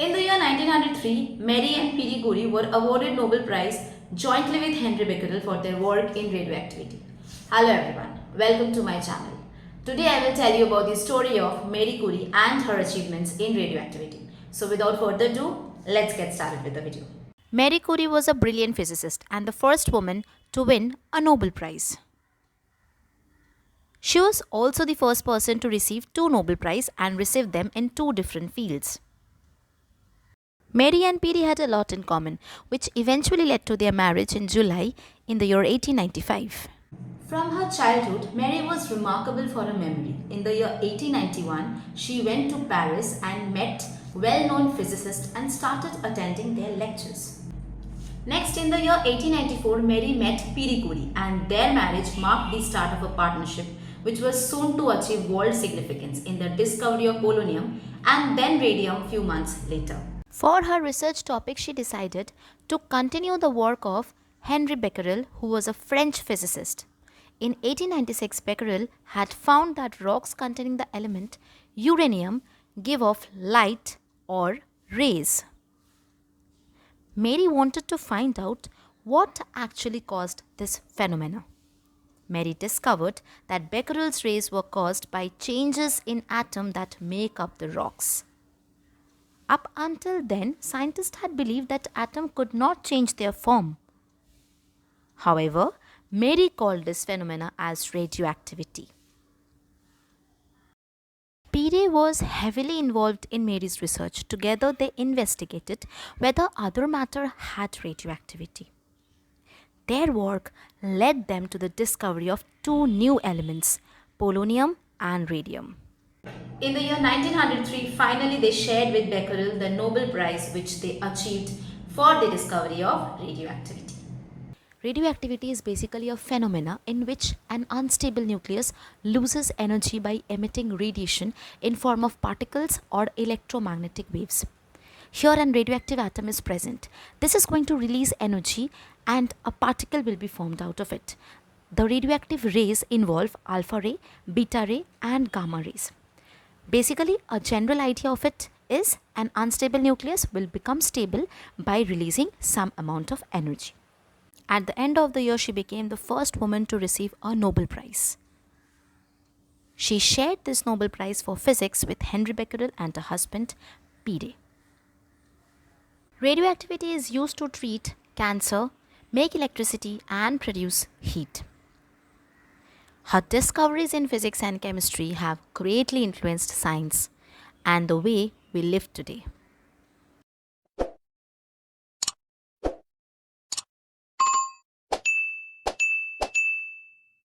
In the year 1903, Mary and Pierre Curie were awarded Nobel Prize jointly with Henry Becquerel for their work in radioactivity. Hello everyone, welcome to my channel. Today I will tell you about the story of Marie Curie and her achievements in radioactivity. So without further ado, let's get started with the video. Marie Curie was a brilliant physicist and the first woman to win a Nobel Prize. She was also the first person to receive two Nobel Prizes and received them in two different fields. Mary and Pierre had a lot in common, which eventually led to their marriage in July in the year 1895. From her childhood, Mary was remarkable for her memory. In the year 1891, she went to Paris and met well-known physicists and started attending their lectures. Next, in the year 1894, Mary met Pierre Curie and their marriage marked the start of a partnership which was soon to achieve world significance in the discovery of polonium and then radium few months later. For her research topic, she decided to continue the work of Henry Becquerel, who was a French physicist. In 1896, Becquerel had found that rocks containing the element uranium give off light or rays. Mary wanted to find out what actually caused this phenomena. Mary discovered that Becquerel's rays were caused by changes in atoms that make up the rocks. Up until then, scientists had believed that atoms could not change their form. However, Mary called this phenomena as radioactivity. Pierre was heavily involved in Mary's research. Together, they investigated whether other matter had radioactivity. Their work led them to the discovery of two new elements, polonium and radium. In the year 1903, finally they shared with Becquerel the Nobel Prize which they achieved for the discovery of radioactivity. Radioactivity is basically a phenomena in which an unstable nucleus loses energy by emitting radiation in form of particles or electromagnetic waves. Here an radioactive atom is present. This is going to release energy and a particle will be formed out of it. The radioactive rays involve alpha ray, beta ray and gamma rays. Basically, a general idea of it is an unstable nucleus will become stable by releasing some amount of energy. At the end of the year, she became the first woman to receive a Nobel Prize. She shared this Nobel Prize for physics with Henry Becquerel and her husband, Pierre. Radioactivity is used to treat cancer, make electricity and produce heat. Her discoveries in physics and chemistry have greatly influenced science and the way we live today.